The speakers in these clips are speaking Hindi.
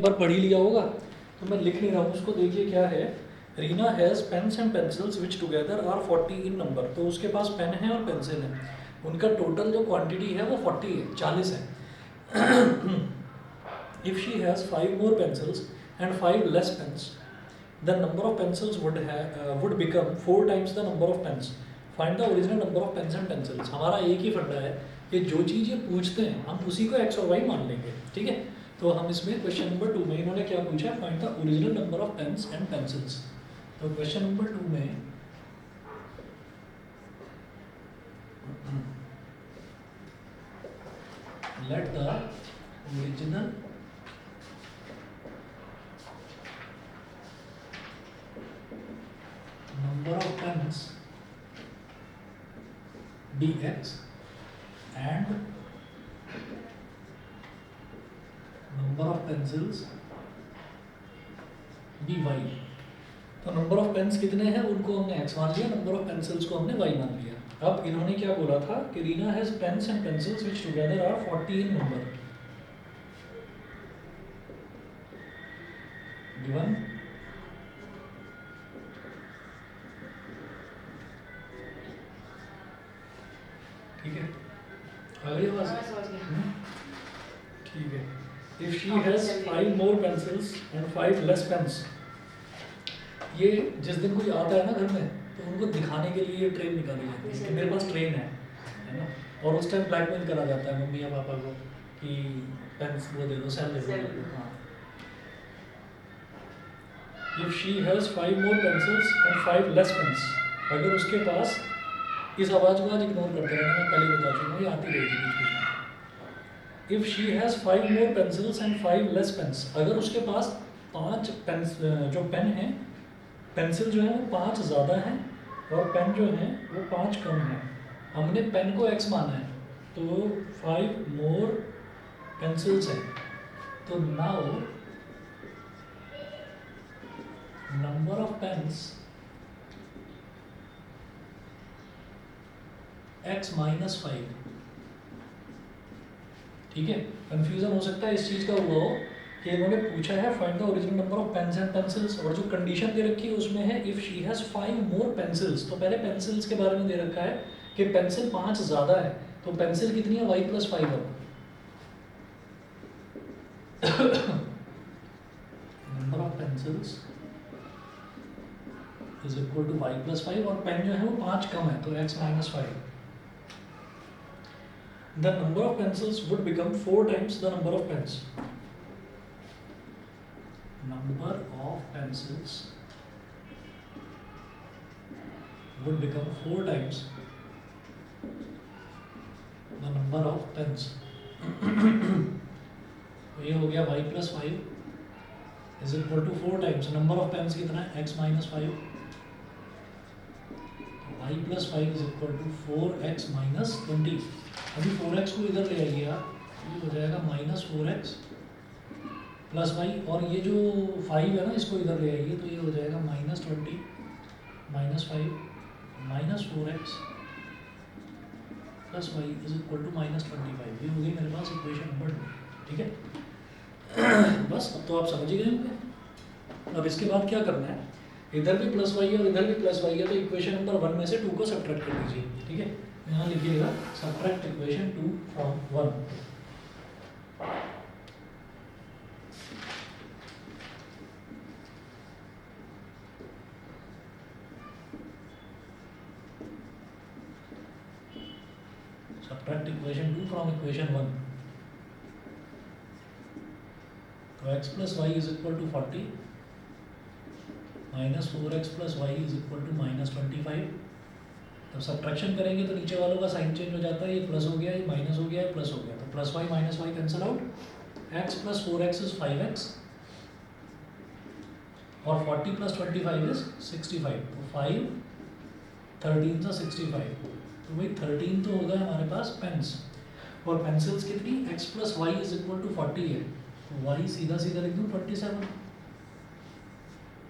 बार पढ़ ही लिया होगा तो मैं लिख नहीं रहा हूँ उसको। देखिए क्या है, Reena has pens and pencils which together are 40 in number. तो उसके पास पेन है और पेंसिल है, उनका टोटल जो क्वांटिटी है वो 40 है, 40 है। If she has 5 more pencils and 5 less pens, the number of pencils would become 4 times the number of pens. Find the original number of pens and pencils. हमारा एक ही फंडा है कि जो चीज़ ये पूछते हैं हम उसी को x और y मान लेंगे, ठीक है। तो हम इसमें क्वेश्चन नंबर 2 में इन्होंने क्या पूछा है, find the original number of pens and pencils. तो क्वेश्चन नंबर 2 में let the original number of pens be x and number of pencils be y। तो नंबर ऑफ पेन्स कितने हैं उनको हमने x मान लिया, नंबर ऑफ पेंसिल्स को हमने y मान लिया। अब इन्होंने क्या बोला था कि Reena has pens and pencils which together are 40 in number. Given ठीक है, आ गई आवाज? ठीक है। If she has 5 more pencils and 5 less pens, ये जिस दिन कोई आता है ना घर में तो उनको दिखाने के लिए ये ट्रेन निकाली जाती है कि मेरे पास ट्रेन है ना। और उस टाइम ब्लैकमेल करा जाता है मम्मी या पापा को कि पेन्स वो दे दो, सेल दे दो। हाँ, if she has 5 more pencils and 5 less pens, अगर उसके पास, इस आवाज़ को आज इग्नोर करते रहना, मैं पहले बता चुका हूँ, ये आती रहेगी बीच बीच में। If she has 5 more pencils and 5 less pens, अगर उसके पास 5 पेंस जो पेन है, पेंसिल जो है वो 5 ज़्यादा है और पेन जो है वो 5 कम है। हमने पेन को x माना है तो 5 more पेंसिल्स है। तो now number of pens x minus 5, ठीक है। कंफ्यूजन हो सकता है इस चीज़ का हुआ हो कि इन्होंने पूछा है find the original number of pens and pencils, और जो कंडीशन दे रखी है उसमें है if she has 5 more pencils. तो पहले पेंसिल्स के बारे में दे रखा है कि पेंसिल 5 ज़्यादा है, तो पेंसिल कितनी है, y + 5 है। Number of pencils is equal to y + 5, और पेन जो है वो 5 कम है तो x - 5। The number of pencils would become 4 times the number of pens. Number of pencils would become 4 times the number of pens. तो ये हो गया y + 5 is equal to 4 times number of pens कितना है, x - 5। y + 5 is equal to 4x - 20। अभी 4x को इधर ले आइए आप, ये हो जाएगा -4x + y, और ये जो 5 है ना इसको इधर ले आइए तो ये हो जाएगा -20 - 5 -4x + y is equal to -25। ये हो गई मेरे पास इक्वेशन नंबर 2, ठीक है। बस अब तो आप समझ ही गए होंगे। अब इसके बाद क्या करना है, इधर भी +y है और इधर भी +y है, तो इक्वेशन नंबर 1 में से 2 को सब्ट्रैक्ट कर दीजिए, ठीक है। यहाँ लिखिएगा subtract equation 2 from 1। Subtract equation 2 from equation 1। तो x + y is equal to 40 -4x + y is equal to -25। तो सब्ट्रैक्शन करेंगे तो नीचे वालों का साइन चेंज हो जाता है, ये प्लस हो गया, ये माइनस हो गया, ये प्लस हो गया, तो +y - y cancel out. x + 4x is 5x और 40 + 25 इज 65। तो 5 13 = 65, तो भाई 13 तो होगा हमारे पास पेन्स, और पेंसिल्स कितनी, x + y is equal to 40 है, तो y सीधा सीधा लिख दूँ 27।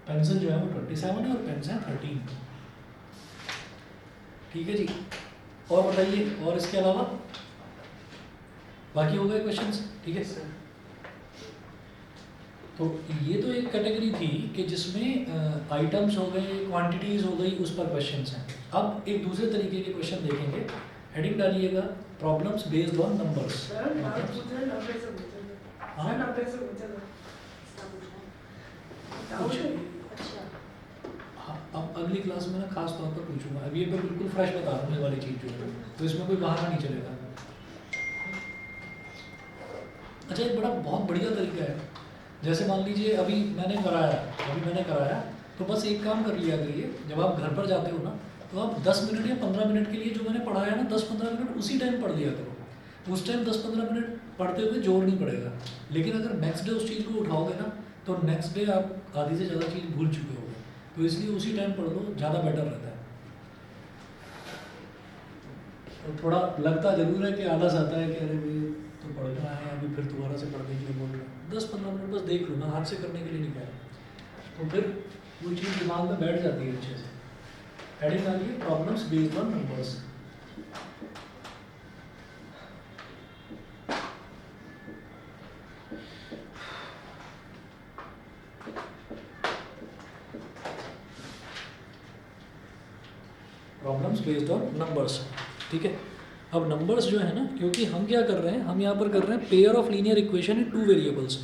पेंसिल जो है वो 27 है और पेन्स हैं 13, ठीक है जी। और बताइए, और इसके अलावा बाकी हो गए क्वेश्चंस, ठीक है। तो ये तो एक कैटेगरी थी कि जिसमें आइटम्स हो गए, क्वांटिटीज़ हो गई, उस पर क्वेश्चंस हैं। अब एक दूसरे तरीके के क्वेश्चन देखेंगे। हेडिंग डालिएगा प्रॉब्लम्स बेस्ड ऑन नंबर्स। हाँ, अब अगली क्लास में ना खास तौर पर पूछूंगा। अब ये मैं बिल्कुल फ्रेश बता रहा हूँ ये वाली चीज़ जो है, तो इसमें कोई बहाना नहीं चलेगा। अच्छा, एक बहुत बढ़िया तरीका है। जैसे मान लीजिए अभी मैंने कराया तो बस एक काम कर लिया करिए, जब आप घर पर जाते हो ना तो आप 10 मिनट या 15 मिनट के लिए जो मैंने पढ़ाया ना 10-15 मिनट उसी टाइम पढ़ लिया करो। उस टाइम 10-15 मिनट पढ़ते हुए जोर नहीं पड़ेगा, लेकिन अगर नेक्स्ट डे उस चीज़ को उठाओगे ना तो नेक्स्ट डे आप आधी से ज़्यादा चीज़ भूल चुके होगे। तो इसलिए उसी टाइम पढ़ लो, ज़्यादा बेटर रहता है। तो थोड़ा लगता ज़रूर है कि आलस आता है कि अरे भाई तो पढ़ना है अभी फिर दोबारा से पढ़ने के लिए बोल रहे हैं। 10-15 मिनट बस देख लो ना, हाथ से करने के लिए नहीं कह रहा। तो फिर वो चीज़ दिमाग में बैठ जाती है अच्छे से। हेडिंग आ गई problems based on numbers. Problems based on numbers, ठीक है। अब नंबर्स जो है ना, क्योंकि हम क्या कर रहे हैं, हम यहाँ पर कर रहे हैं pair of linear equation in 2 variables.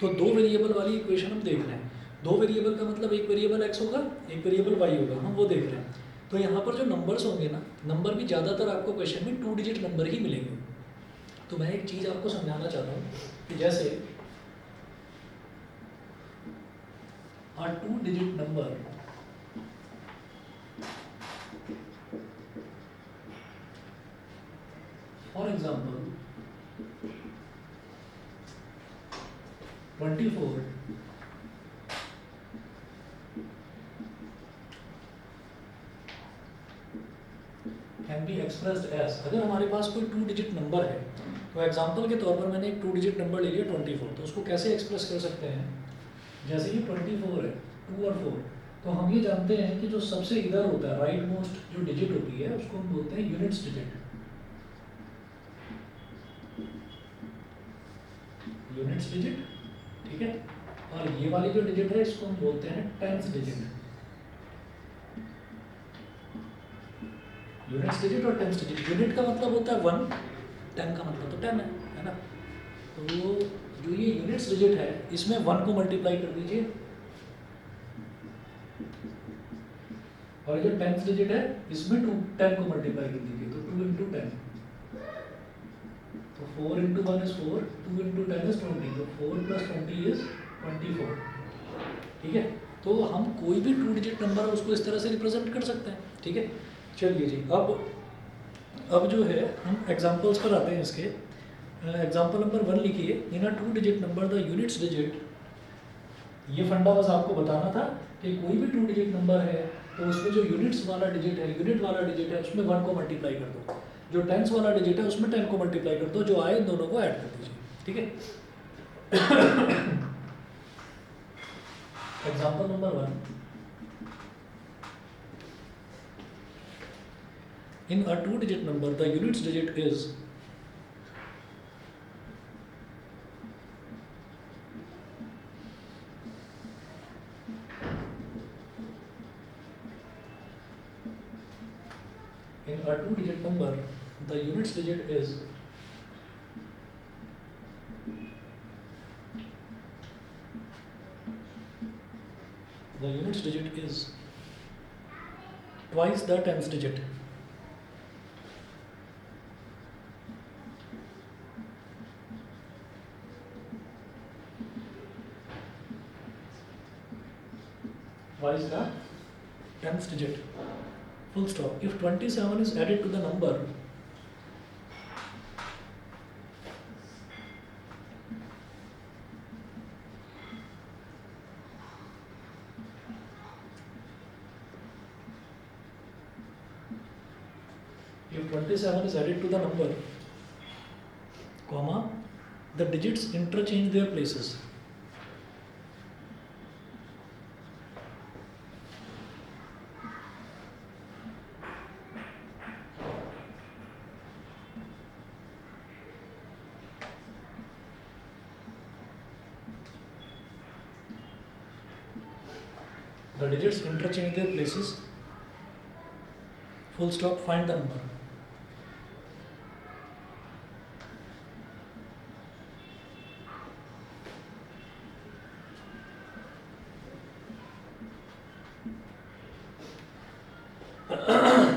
तो 2 वेरिएबल वाली इक्वेशन हम देख रहे हैं। 2 वेरिएबल का मतलब एक वेरिएबल x होगा, एक वेरिएबल y होगा, हम वो देख रहे हैं। तो यहाँ पर जो नंबर्स होंगे ना, नंबर भी ज़्यादातर आपको क्वेश्चन में 2 डिजिट नंबर ही मिलेंगे। तो मैं एक चीज़ आपको समझाना चाहता हूँ कि जैसे a 2 digit number for example 24 can be expressed as, अगर हमारे पास कोई 2 डिजिट नंबर है, तो एग्जांपल के तौर पर मैंने एक 2 डिजिट नंबर ले लिया 24, तो उसको कैसे एक्सप्रेस कर सकते हैं। जैसे कि 24 है, 2 और 4, तो हम ये जानते हैं कि जो सबसे इधर होता है राइट मोस्ट जो डिजिट होती है उसको हम बोलते हैं यूनिट्स डिजिट। यूनिट्स डिजिट, ठीक है। और ये वाली जो डिजिट है इसको हम बोलते हैं टेंस डिजिट। यूनिट्स डिजिट और टेंस डिजिट। यूनिट का मतलब होता है 1, 10 का मतलब तो 10 है ना। तो जो ये यूनिट्स डिजिट है इसमें 1 को मल्टीप्लाई कर दीजिए, और जो टेंस डिजिट है इसमें 10 को मल्टीप्लाई कर दीजिए, तो 2 इंटू 10, तो 4 इंटू 1 इज 4, 2 इंटू 10 इज 20, तो 4 प्लस 20 इज 24, ठीक है। तो हम कोई भी 2 डिजिट नंबर है उसको इस तरह से रिप्रेजेंट कर सकते हैं, ठीक है। चलिए जी, अब जो है हम एग्जांपल्स पर आते हैं इसके। एग्जांपल नंबर 1 लिखिए, इन अ 2 digit number the units digit. ये फंडा बस आपको बताना था कि कोई भी 2 डिजिट नंबर है तो उसमें जो यूनिट्स वाला डिजिट है, यूनिट वाला डिजिट है, उसमें 1 को मल्टीप्लाई कर दो। जो टेंस वाला डिजिट है उसमें 10 को मल्टीप्लाई कर दो, जो आए इन दोनों को ऐड कर दीजिए, ठीक है। Example number 1, in a 2 digit number the units digit is in a 2 digit number the units digit is twice the tens digit. Twice the tens digit. Full stop. If 27 is added to the number, if 27 is added to the number, comma, the digits interchange their places. The digits interchange their places, full stop, find the number.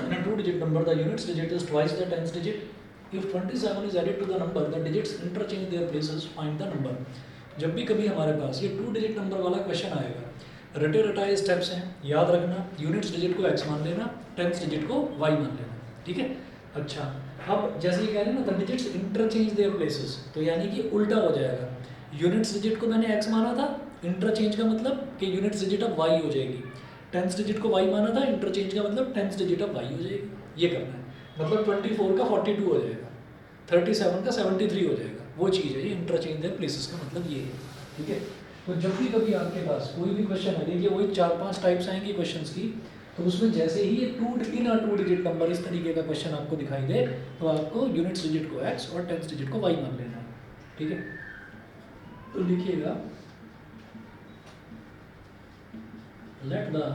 In a two-digit number, the units digit is twice the tens digit. If 27 is added to the number, the digits interchange their places. Find the number. जब भी कभी हमारे पास ये टू डिजिट नंबर वाला क्वेश्चन आएगा, रटे रटाए स्टेप्स हैं, याद रखना. यूनिट्स डिजिट को x मान लेना, टेंस डिजिट को y मान लेना. ठीक है. अच्छा, अब जैसे ये कह रहे हैं ना, the digits interchange their places, तो यानी कि उल्टा हो जाएगा. यूनिट्स डिजिट को मैंने x माना था, इंटरचेंज का मतलब कि यूनिट्स डिजिट अब y हो जाएगी. टेंस डिजिट को y माना था, इंटरचेंज का मतलब टेंस डिजिट अब y हो जाएगी. ये करना है. मतलब 24 का 42 हो जाएगा, 37 का 73 हो जाएगा. वो चीज़ है ये इंटरचेंज देयर प्लेसेस का मतलब ये है. ठीक है. तो जब भी कभी आपके पास कोई भी क्वेश्चन है, देखिए वही 4-5 टाइप्स आएंगी क्वेश्चंस की, तो उसमें जैसे ही ये टू डिजिट नंबर इस तरीके का क्वेश्चन आपको दिखाई दे, तो आपको यूनिट्स डिजिट को x और टेंस डिजिट को y मान लेना है. ठीक है. तो लिखिएगा, let the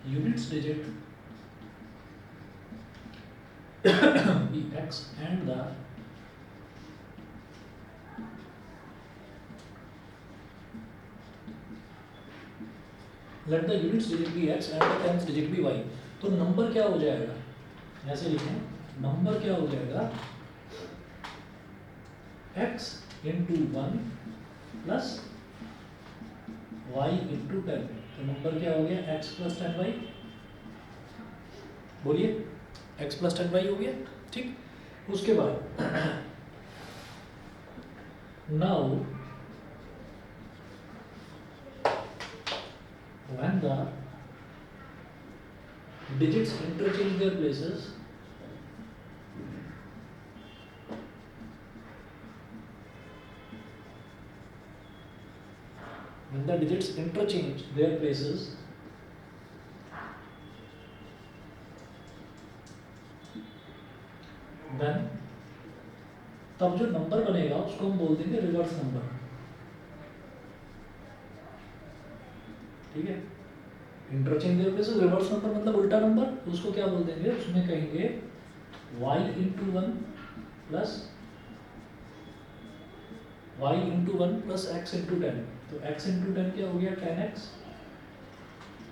units digit be x and the let the units digit be x and the tens digit be y. तो नंबर क्या हो जाएगा, ऐसे लिखें, नंबर क्या हो जाएगा, x into 1 plus y into 10. तो नंबर क्या हो गया, x प्लस 10y. बोलिए, x प्लस 10y हो गया. ठीक. उसके बाद now when the digits interchange their places, when the digits interchange their places, then तब जो नंबर बनेगा उसको हम बोल देंगे रिवर्स नंबर. ठीक है. Interchange their places, reverse number मतलब उल्टा नंबर, उसको क्या बोल देंगे, उसमें कहेंगे y into 1 plus y into 1 plus x into 10. तो x इंटू 10 क्या हो गया, 10x,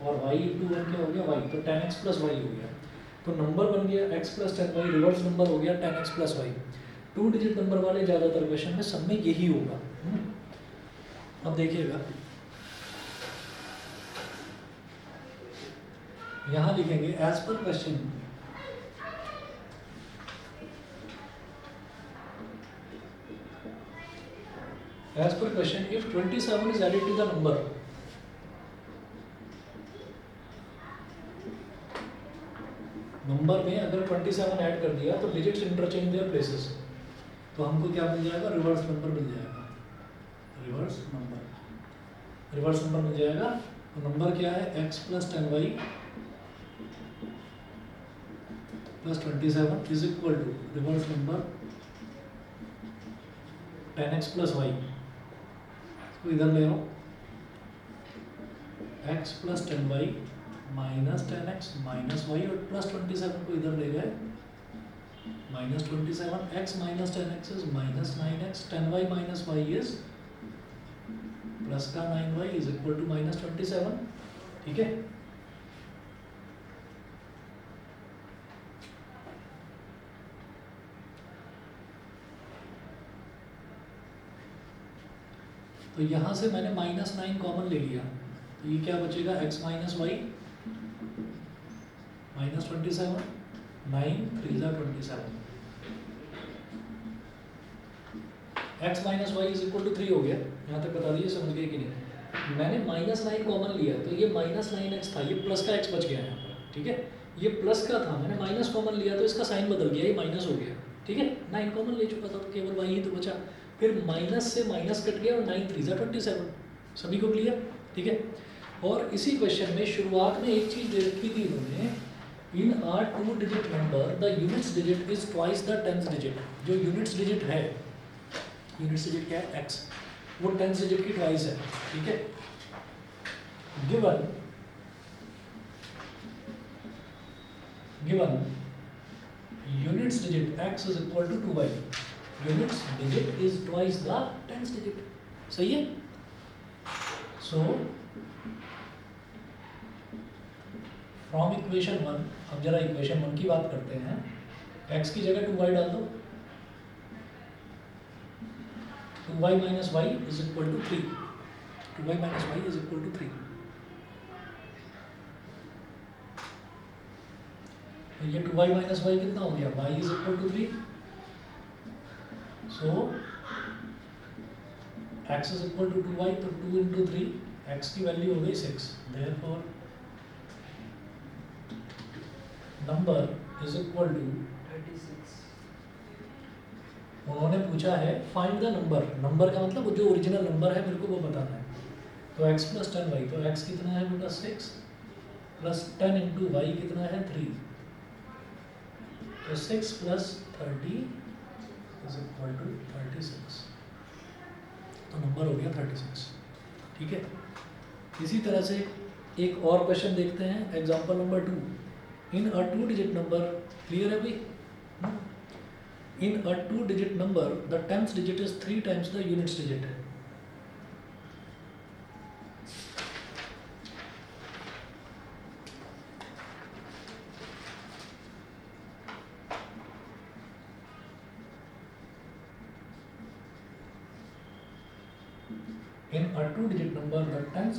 और y इंटू 1 क्या हो गया, y. तो 10x प्लस y हो गया. तो नंबर बन गया x plus 10y, reverse number हो गया 10x plus y. Two digit number वाले ज़्यादातर क्वेश्चन में सब में यही होगा. अब देखिएगा, यहाँ लिखेंगे as per question, as per question if 27 is added to the number, number में अगर 27 ऐड कर दिया तो डिजिट्स इंटरचेंज देयर प्लेसेस, तो हमको क्या मिल जाएगा, रिवर्स नंबर मिल जाएगा. रिवर्स नंबर, रिवर्स नंबर मिल जाएगा. तो नंबर क्या है, x plus 10y plus 27 is equal to reverse number 10x plus y. तो इधर ले आओ, x plus 10y minus 10x minus y, और प्लस 27 को इधर ले गए, minus 27, x minus 10x is minus 9x, 10y minus y is plus का 9y is equal to minus 27. ठीक है. तो यहाँ से मैंने माइनस 9 कॉमन ले लिया, तो ये क्या बचेगा, x माइनस वाई माइनस 27, 9 3 जा 27, x minus y is equal to 3 हो गया. यहाँ तक बता दीजिए समझ गए कि नहीं. मैंने माइनस 9 कॉमन लिया, तो ये माइनस 9x था, ये प्लस का x बच गया यहाँ पर. ठीक है. ये प्लस का था, मैंने माइनस कॉमन लिया तो इसका साइन बदल गया, ये माइनस हो गया. ठीक है. 9 कॉमन ले चुका था तो केवल y ही तो बचा. फिर माइनस से माइनस कट गया और 9 3 जा 27. सभी को क्लियर. ठीक है. और इसी क्वेश्चन में शुरुआत में एक चीज़ दे रखी थी इन्होंने, इन are two digit number the units digit is twice the tens digit. जो यूनिट्स डिजिट है, यूनिट्स डिजिट क्या है, x. वो 10 डिजिट की ट्वाइस है, ठीक है। Given units digit x is equal to 2y, units digit is twice the 10 digit, सही है। सो फ्रॉम इक्वेशन 1, अब जरा इक्वेशन 1 की बात करते हैं, x की जगह 2y डाल दो, 2y minus y is equal to 3, 2y minus y is equal to 3। तो ये 2y माइनस वाई कितना हो गया, y is equal to 3। So x is equal to 2y, तो 2 इंटू 3, x की वैल्यू हो गई 6, therefore number is equal to 36। उन्होंने पूछा है फाइंड द नंबर, नंबर का मतलब वो जो ओरिजिनल नंबर है मेरे को वो बताना है। तो x प्लस 10y, तो x कितना है बेटा 6 प्लस 10 इंटू वाई कितना है 3, तो 6 प्लस 30 इज इक्वल टू 36, तो नंबर हो गया 36, ठीक है। इसी तरह से एक और क्वेश्चन देखते हैं, एग्जाम्पल नंबर 2। इन अ 2 डिजिट नंबर, क्लियर है भाई, इन अ 2 digit number the 10th digit is 3 times the units digit. In a 2 digit number, the 10th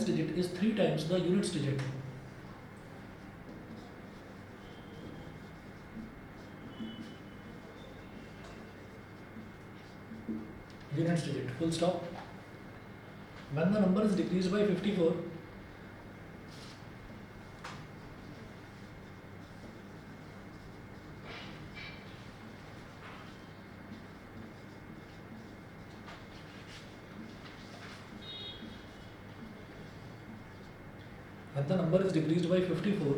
digit is 3 times the units digit. Units digit, full stop. When the number is decreased by 54, when the number is decreased by 54,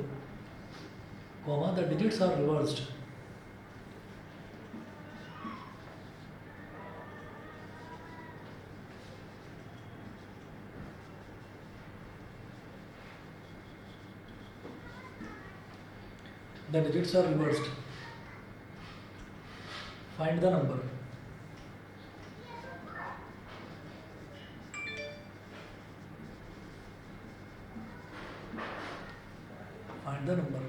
comma, the digits are reversed. The digits are reversed. Find the number. Find the number.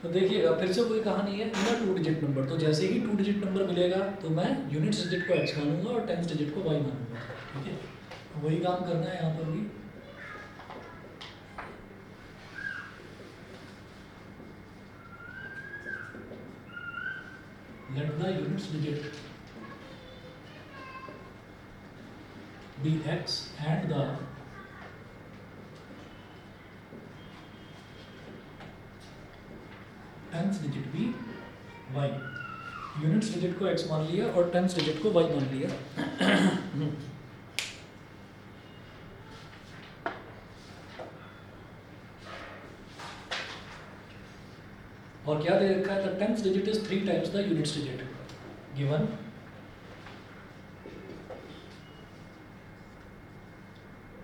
तो देखिएगा फिर से कोई कहानी है, इन 2 डिजिट नंबर, तो जैसे ही 2 डिजिट नंबर मिलेगा तो मैं यूनिट्स डिजिट को x मानूंगा और 10th डिजिट को y मानूंगा, ठीक है। तो वही काम करना है यहाँ पर भी। Let the units digit be x and the tenth digit भी y। यूनिट्स डिजिट को x मान लिया और टेंथ डिजिट को y मान लिया। और क्या दे रखा है, the tenth digit is 3 times the units digit, given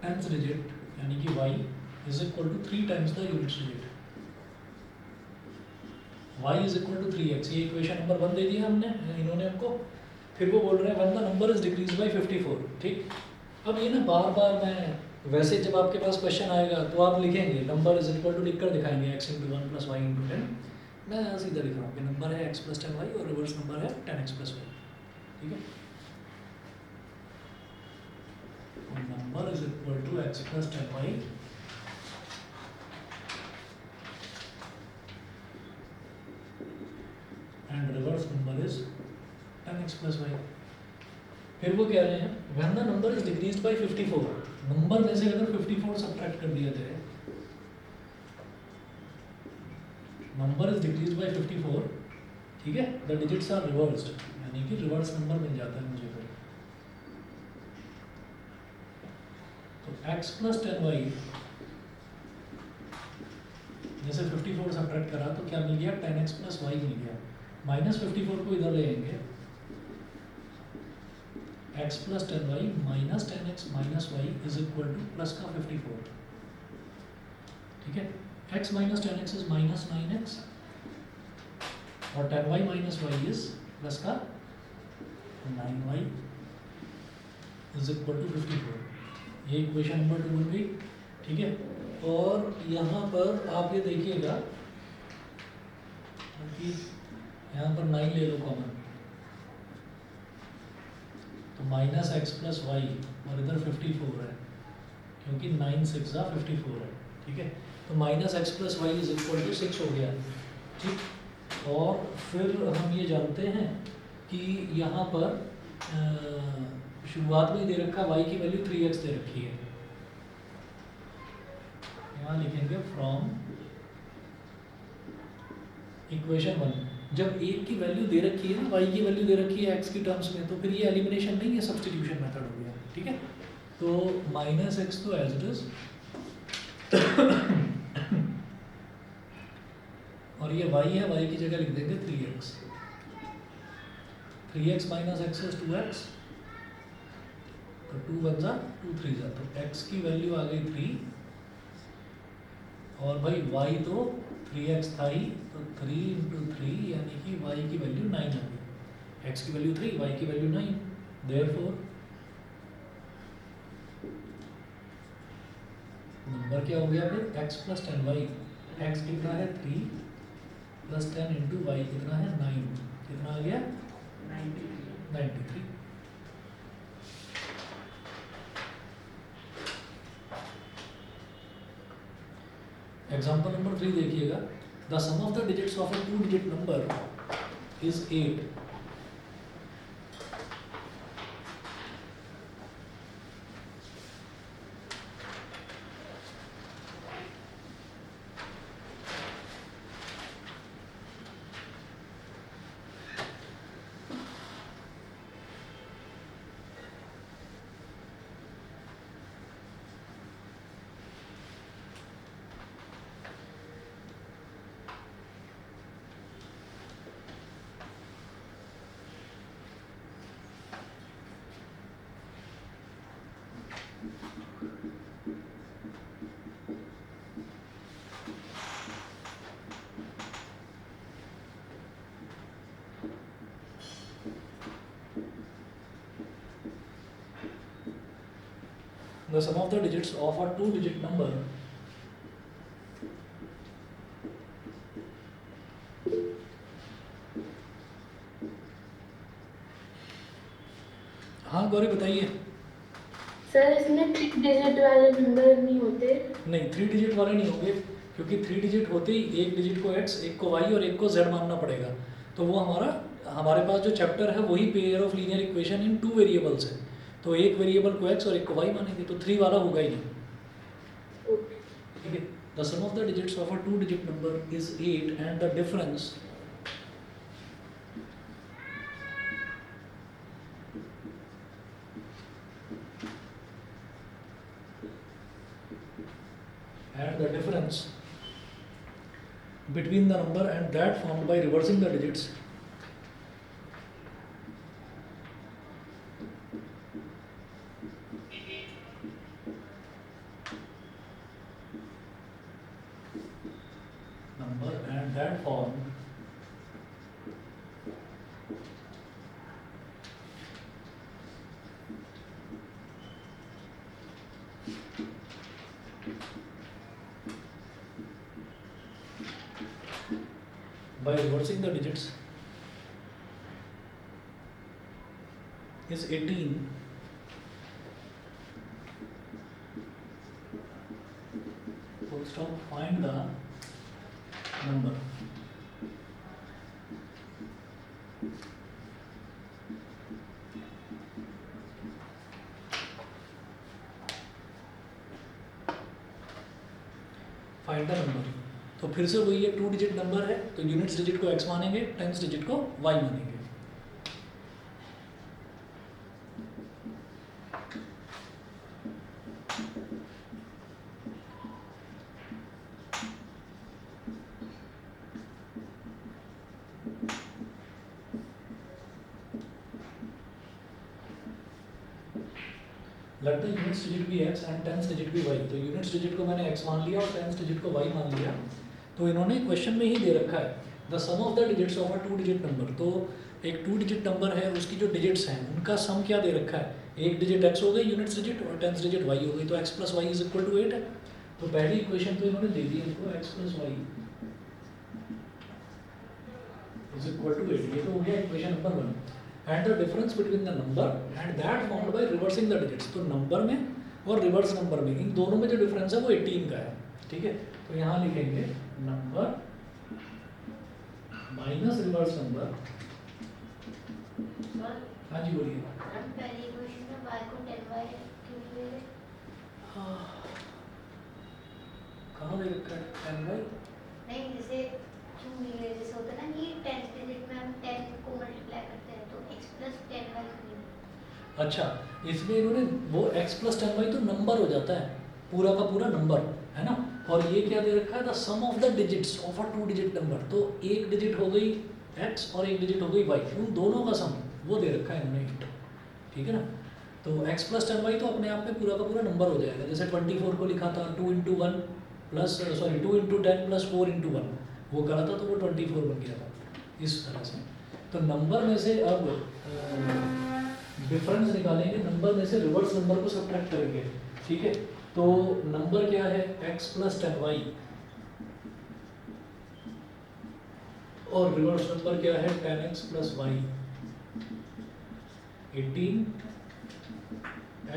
tenth digit यानी कि y is equal to 3 times the units digit, y is equal to 3x। ये इक्वेशन नंबर 1 दे दिया हमने इन्होंने हमको। फिर वो बोल रहे हैं when the number is decrease by 54, ठीक। अब ये ना बार बार मैं वैसे जब आपके पास क्वेश्चन आएगा तो आप लिखेंगे नंबर इज इक्वल टू, लिख कर दिखाएंगे x into 1 plus y into 10। मैं सीधा लिख रहा हूँ कि नंबर है x प्लस 10y और रिवर्स नंबर है 10x प्लस वाई, ठीक है। number is equal to x plus 10y and reverse number is 10x plus y. फिर वो कह रहे हैं when the number is decreased by 54, number में से अगर 54 सब्ट्रैक्ट कर दिया जाए, नंबर इज डिक्रीज बाय 54, ठीक है, द डिजिट्स आर रिवर्स्ड, यानी कि रिवर्स नंबर मिल जाता है मुझे फिर। तो x प्लस 10y जैसे 54 सब्ट्रैक्ट करा तो क्या मिल गया, 10x प्लस y मिल गया। माइनस 54 को इधर ले आएंगे, x plus 10y minus 10x minus y is equal two plus का 54, ठीक है। x minus 10x is minus 9x और 10y minus y is plus का 9y इज इक्वल टू 54। ये इक्वेशन नंबर 2 बन गई, ठीक है। और यहाँ पर आप ये देखिएगा कि यहाँ पर 9 ले लो कॉमन, तो माइनस एक्स प्लस वाई और इधर 54 है, क्योंकि 9 6 54 है, ठीक है। तो minus x plus y is equal to 6 हो गया, ठीक। और फिर हम ये जानते हैं कि यहाँ पर शुरुआत में दे रखा y की वैल्यू 3x दे रखी है, यहाँ लिखेंगे फ्रॉम इक्वेशन 1। जब एक की वैल्यू दे रखी है ना, y की वैल्यू दे रखी है x की टर्म्स में, तो फिर ये एलिमिनेशन नहीं है, सब्स्टिट्यूशन मेथड हो गया, ठीक है। तो माइनस एक्स तो एज इट इज और ये y है, y की जगह लिख देंगे 3x। 3x minus x is 2x, तो 2 बन जा 2 3 जा, तो x की वैल्यू आ गई 3 और भाई y तो 3x था ही, तो 3 इंटू 3 यानी कि y की वैल्यू 9 आ गई। x की वैल्यू 3, y की वैल्यू 9, देयरफॉर नंबर क्या हो गया फिर, x प्लस 10y। x कितना है 3 प्लस 10 इंटू वाई कितना है 9, कितना आ गया 93। एग्जाम्पल नंबर 3 देखिएगा, the sum of the digits of a 2 digit number is 8। The sum of the digits of a 2-digit number हाँ गौरी बताइए। सर इसमें 3 डिजिट वाले नंबर नहीं होते? नहीं, 3 डिजिट वाले नहीं होंगे, क्योंकि 3 डिजिट होते ही एक डिजिट को x, एक को y और एक को z मानना पड़ेगा। तो वो हमारे पास जो चैप्टर है वही pair of linear equation in 2 variables है, तो एक वेरिएबल को x और एक को y मानेंगे, तो 3 वाला होगा ही नहीं, ठीक है। The sum of the digits of a 2 digit number is 8 and the difference between the number and that formed by reversing the digits number and that formed by reversing the digits is 18 full stop, find the number. Find the number. तो फिर से वही है, 2 डिजिट नंबर है तो यूनिट्स डिजिट को x मानेंगे, टेंस डिजिट को y मानेंगे। लगता है यूनिट्स डिजिट भी x एंड टेंस डिजिट भी y, तो यूनिट्स डिजिट को मैंने x मान लिया और टेंस डिजिट को y मान लिया। तो इन्होंने क्वेश्चन में ही दे रखा है the sum of the digits of a 2 digit number. तो एक 2 डिजिट नंबर है, उसकी जो डिजिट्स हैं उनका सम क्या दे रखा है, एक डिजिट x हो गई यूनिट्स डिजिट और टेंस डिजिट y हो गई, तो x plus y is equal to 8 है। तो पहली इक्वेशन तो इन्होंने दे दी हमको, x plus y is equal to 8, ये तो हो गया equation number 1। And the difference between the number and that found by reversing the digits. तो नंबर में और रिवर्स नंबर में, इन दोनों में जो डिफरेंस है वो 18 का है। ठीक है, तो यहाँ लिखेंगे नंबर माइनस रिवर्स नंबर। हाँ जी बोलिए। पहली इक्वेशन में y को 10y क्यों ले रहे? कहाँ दे रखा है 10y? नहीं, जैसे क्यों ले रहे, जैसे होता है ना कि 10 डिजिट में हम 10 को मल्टीप्लाई करते हैं तो x प्लस 10y क्यों? अच्छा, इसमें इन्होंने वो x प्लस 10y तो नंबर हो जाता है, पूरा का पूरा नंबर है ना। और ये क्या दे रखा है, the sum of the digits of a 2 digit number. तो एक डिजिट हो गई x और एक डिजिट हो गई y, उन दोनों का सम वो दे रखा है इन्होंने 8। ठीक है ना, तो x प्लस 10y तो अपने आप में पूरा का पूरा नंबर हो जाएगा। जैसे 24 को लिखा था 2 into 1 plus 2 into 10 plus 4 into 1, वो करा था तो वो 24 बन गया था, इस तरह से। तो नंबर में से अब डिफरेंस निकालेंगे, नंबर में से रिवर्स नंबर को सब्ट्रैक्ट करेंगे। ठीक है, तो नंबर क्या है x प्लस 10y और रिवर्स नंबर क्या है 10x plus y। 18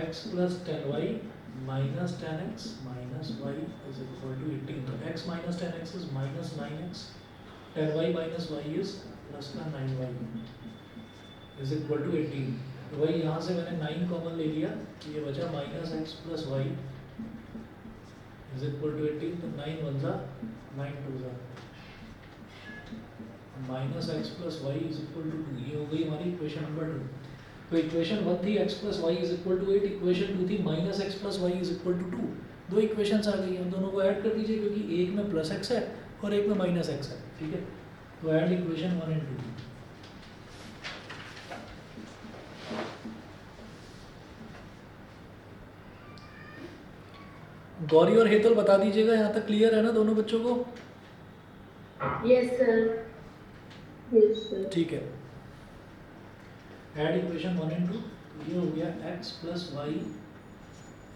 x plus 10y minus 10x minus y is equal to 18। तो x minus 10x is minus 9x, 10y minus y is plus का 9y इज इक्वल टू 18। तो वही यहाँ से मैंने 9 कॉमन ले लिया, ये बचा minus x plus y is equal to 18। तो 9 वन जा 9 टू जा minus x plus y is equal to 2, ये हो गई हमारी इक्वेशन नंबर 2। तो इक्वेशन 1 थी x plus y is equal to 8, equation 2 थी minus x plus y is equal to 2। दो इक्वेशंस आ गई हैं, दोनों को ऐड कर दीजिए क्योंकि एक में प्लस एक्स है और एक में माइनस एक्स है। ठीक है, तो ऐड इक्वेशन 1 एंड 2। गौरी और हेतल बता दीजिएगा, यहाँ तक क्लियर है ना दोनों बच्चों को? Yes, sir. Yes, sir. ठीक है, ऐड इक्वेशन 1 एंड 2। ये हो गया x plus y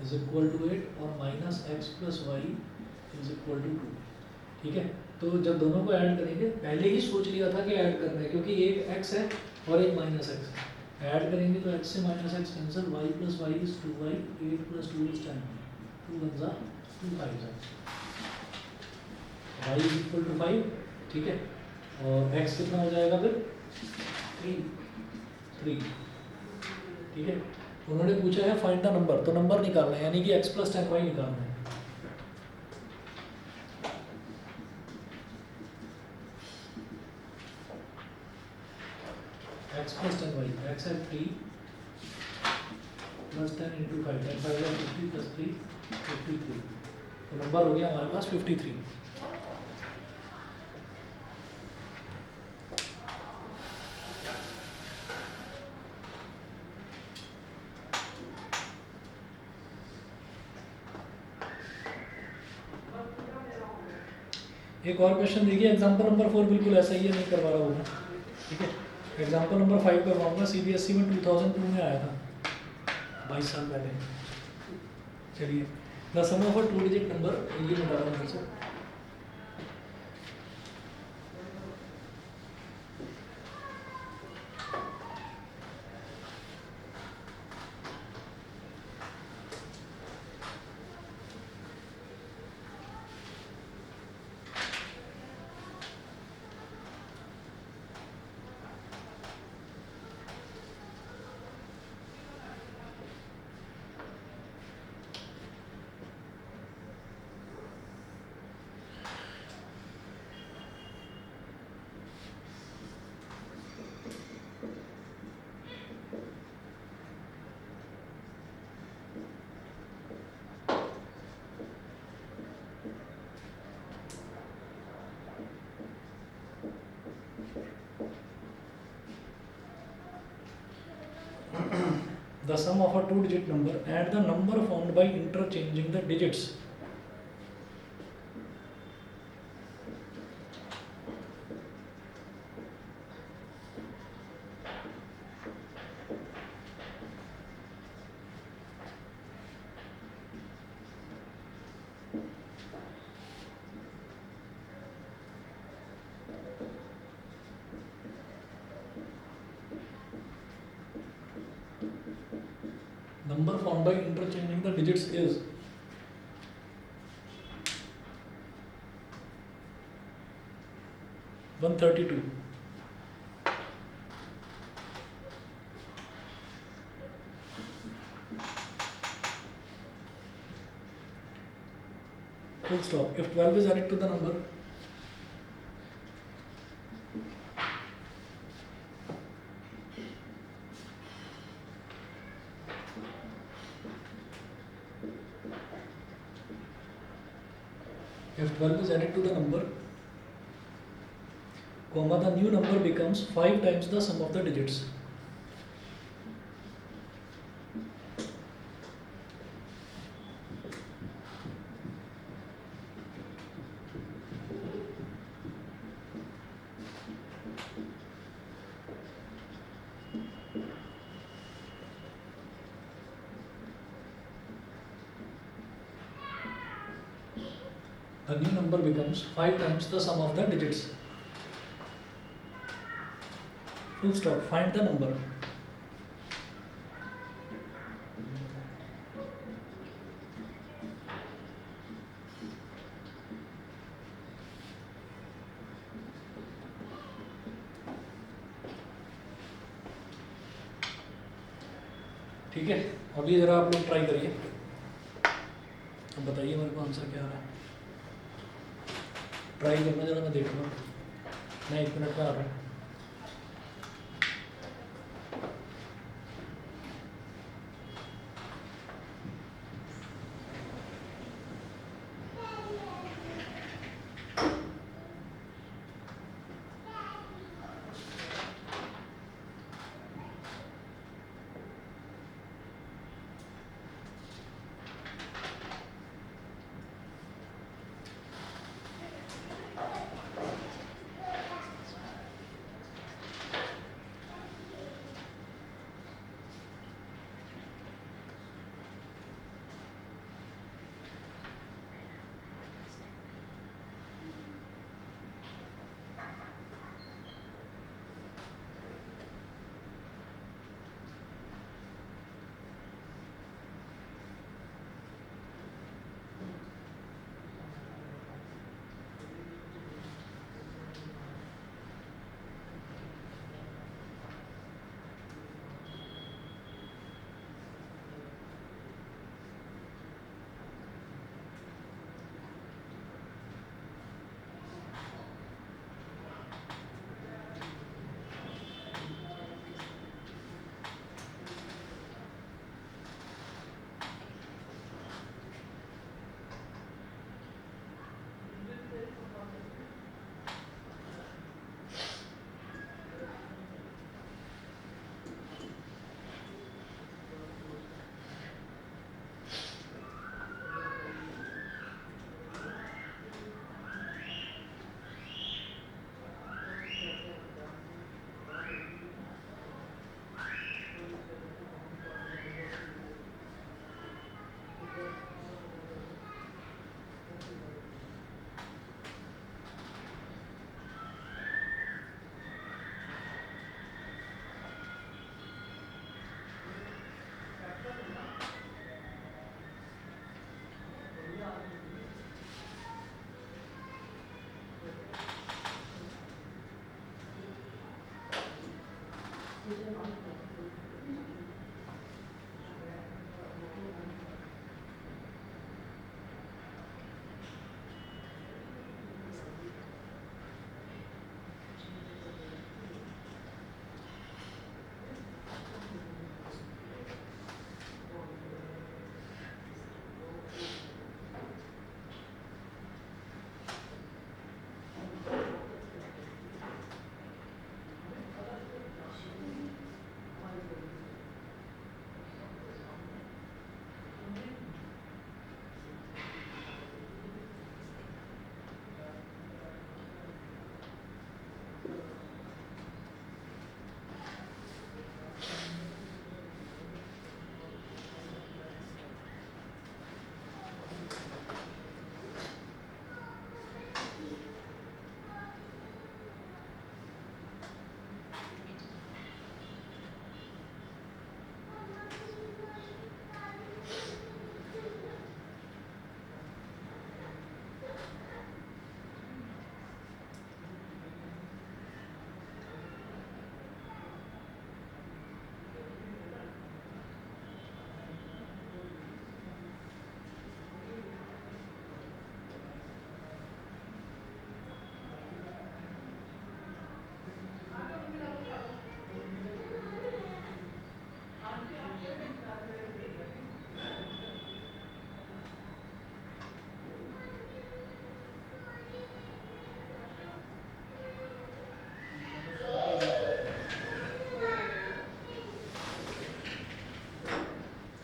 is equal to 8 और minus x plus y is equal to 2। ठीक है, तो जब दोनों को ऐड करेंगे, पहले ही सोच लिया था कि ऐड करना है क्योंकि एक x है और एक माइनस एक्स है। ऐड करेंगे तो x से minus x cancel, y plus y is 2y, 8 plus 2 is 10, 2 one जा 2 5 जा, y इज इक्वल टू 5। ठीक है, और x कितना हो जाएगा फिर 3। ठीक है, उन्होंने पूछा है फाइंड द नंबर, तो नंबर निकालना है यानी कि x प्लस 10y निकालना है। x प्लस 10y, x है 3 प्लस 10 इंटू 5, 10 5 है 50 प्लस 3 53। तो नंबर हो गया हमारे पास 53। एक और क्वेश्चन देखिए, एग्जाम्पल नंबर 4 बिल्कुल ऐसा ही है, नहीं करवा रहा हूँ मैं। ठीक है, एग्जाम्पल नंबर 5 करवाऊंगा, सीबीएसई में 2002 में आया था, 22 साल पहले। चलिए, the sum of a 2 digit number, ये निकाला मेरे से। the sum of a two-digit number and the number formed by interchanging the digits. Number formed by interchanging the digits is 132. Full stop. If 12 is added to the number, if 12 is added to the number, comma, the new number becomes 5 times the sum of the digits. The new number becomes 5 times the sum of the digits. Full stop. Find the number. ठीक है, अभी जरा आप लोग ट्राई करिए, अब बताइए मेरे को आंसर क्या आ रहा है। ट्राई करना जरा, मैं देख लूँ, मैं 1 मिनट में आ रहा हूँ।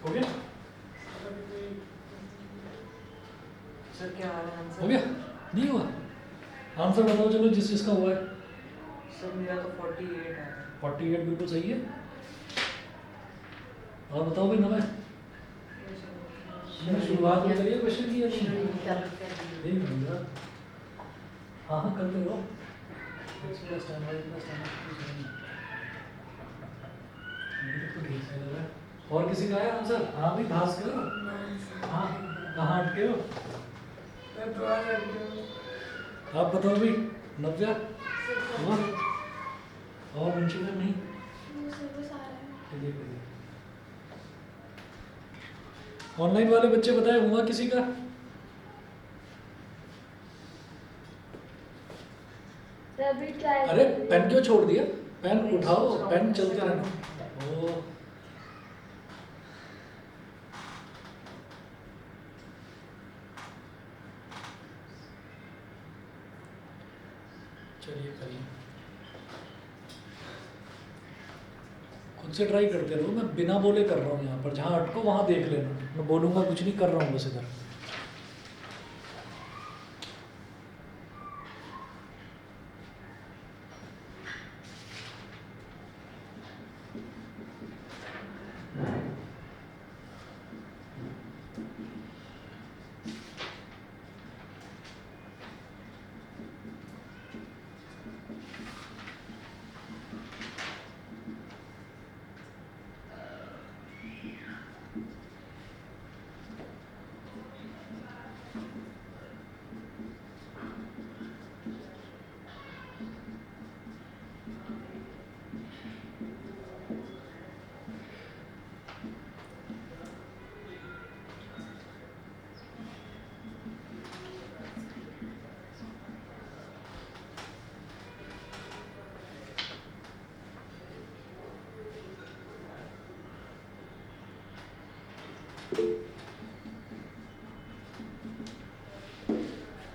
हो गया? सर क्या आ रहा है हो आंसर? गया? नहीं हुआ? आंसर बताओ चलो जिस चीज़ का हुआ है। सर मेरा तो 48 है। 48 बिल्कुल सही है। और बताओ भाई नमः शुरुआत में करिए क्वेश्चन की या नहीं? नहीं भैया। हाँ हाँ करते रहो। x plus tan y plus tan x plus tan y। ये तो ठीक से लग रहा है। और किसी का आया आंसर? हाँ भाई भास्कर। हाँ कहाँ अटके हो? आप बताओ भाई नव्या हुआ? और वंशिका नहीं? चलिए करिए। ऑनलाइन वाले बच्चे बताए हुआ किसी का? सर अभी ट्राई अरे पेन क्यों छोड़ दिया? पेन उठाओ, पेन चलते रहना। ओ चलिए करिए। खुद से ट्राई करते रहो, मैं बिना बोले कर रहा हूँ यहाँ पर। जहाँ अटको वहाँ देख लेना, मैं बोलूँगा कुछ नहीं, कर रहा हूँ बस इधर।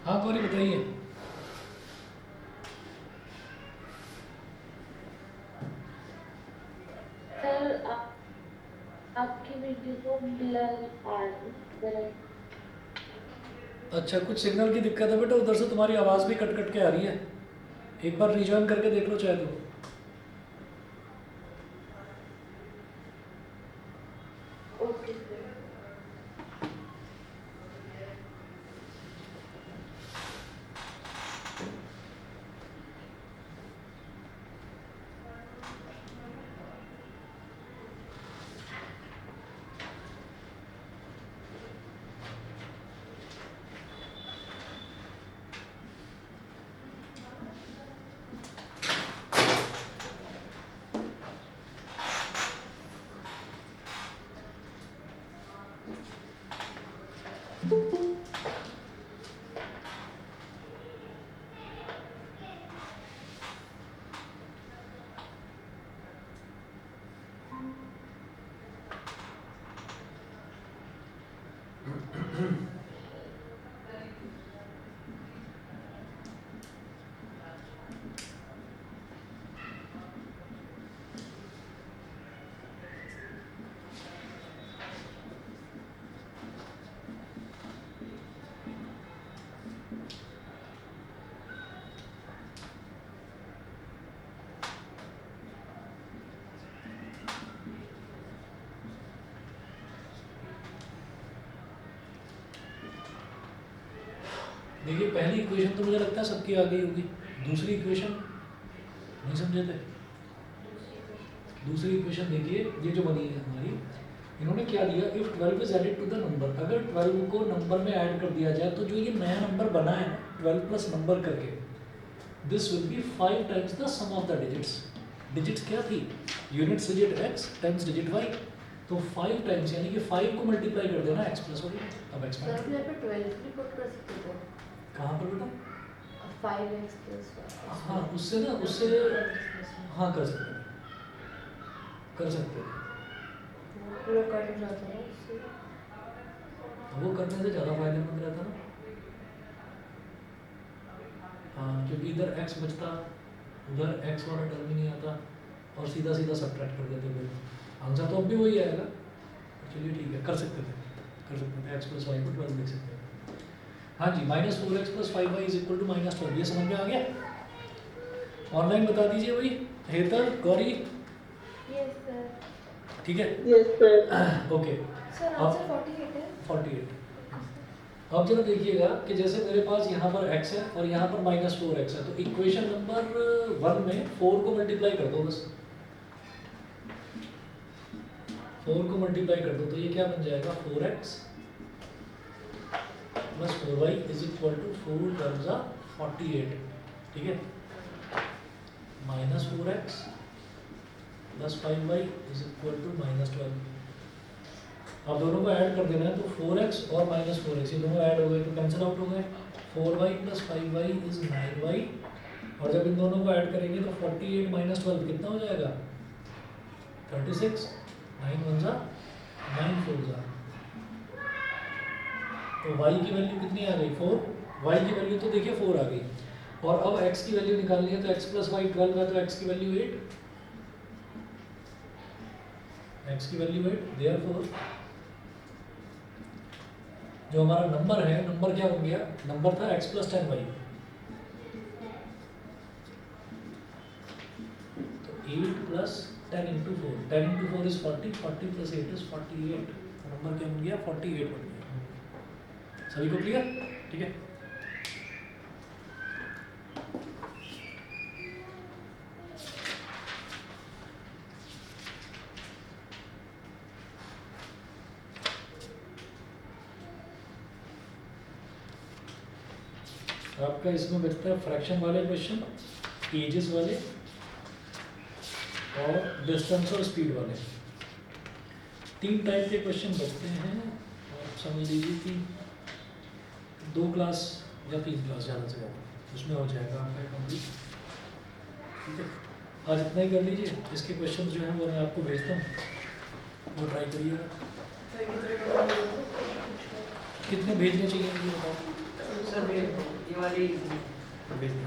हाँ गौरी बताइए। सर आपकी वीडियो को ब्लर आ रही है। अच्छा कुछ सिग्नल की दिक्कत है बेटा, उधर से तुम्हारी आवाज़ भी कट कट के आ रही है। एक बार रिजॉइन करके देख लो चाहे तो। Okay sir. देखिए पहली इक्वेशन तो मुझे लगता है सबकी आ गई होगी। दूसरी इक्वेशन नहीं समझे थे? दूसरी इक्वेशन देखिए, ये जो बनी है हमारी, इन्होंने क्या दिया, if 12 is added to the number, अगर 12 को नंबर में ऐड कर दिया जाए तो जो ये नया नंबर बना है 12 प्लस नंबर करके, this will be 5 times the sum of the digits. Digits क्या थी? Units digit x times digit y। तो 5 टाइम्स यानी कि 5 को मल्टीप्लाई कर देना x प्लस हो गया। अब x सर आप यहाँ पे 12 भी पुट कर सकते हो। कहाँ पर बेटा? 5x plus हाँ उससे ना, उससे हाँ कर सकते हैं, कर सकते हैं। पूरा कट हो जाता है उससे। वो करने से ज़्यादा फायदेमंद रहता ना। हाँ क्योंकि इधर x बचता, उधर x वाला टर्म ही नहीं आता, और सीधा सीधा सब्ट्रैक्ट कर देते फिर आंसर तो अब भी वही आएगा। चलिए ठीक है, कर सकते थे x प्लस वाई को 12 लिख सकते हैं। हाँ जी, -4x plus 5y is equal to -12, ये समझ में आ गया? ऑनलाइन बता दीजिए भाई, हेतर गौरी, Yes, sir. ठीक है? Yes, sir. ओके, सर अब- आंसर 48 है 48। अब जरा देखिएगा कि जैसे मेरे पास यहाँ पर x है और यहाँ पर -4x है, तो इक्वेशन नंबर 1 में 4 को मल्टीप्लाई कर दो बस, 4 को मल्टीप्लाई कर दो तो ये क्या बन जाएगा, 4x plus 4y is equal to 4 terms 48, ठीक है, -4x plus 5y is equal to -12। अब दोनों को ऐड कर देना है, तो 4x और -4x ये दोनों ऐड हो गए तो कैंसिल आउट हो गए, 4y plus 5y is 9y, और जब इन दोनों को ऐड करेंगे तो 48 -12 कितना हो जाएगा, 36, 9 1 9 4 तो y की वैल्यू कितनी आ गई, 4, y की वैल्यू तो देखिए 4 आ गई, और अब x की वैल्यू निकालनी है तो x प्लस वाई 12 है तो x की वैल्यू 8, x की वैल्यू 8, देयरफॉर जो हमारा नंबर है, नंबर क्या हो गया, नंबर था x प्लस 10y, तो 8 plus 10 into 4, 10 into 4 is 40, 40 plus 8 is 48, number क्या बन गया, 48 बन गया। सभी को क्लियर, ठीक है? आपका इसमें बचता है फ्रैक्शन वाले क्वेश्चन, एजेस वाले और डिस्टेंस और स्पीड वाले, 3 टाइप के क्वेश्चन बचते हैं। और समझ लीजिए कि 2 क्लास या 3 क्लास ज़्यादा से ज़्यादा उसमें हो जाएगा आपका कंप्लीट, ठीक है? आज इतना ही कर लीजिए, इसके क्वेश्चन जो हैं वो मैं आपको भेजता हूँ, वो ट्राई करिएगा। कितने भेजने चाहिए मुझे बताओ, सर ये वाली भेज दें।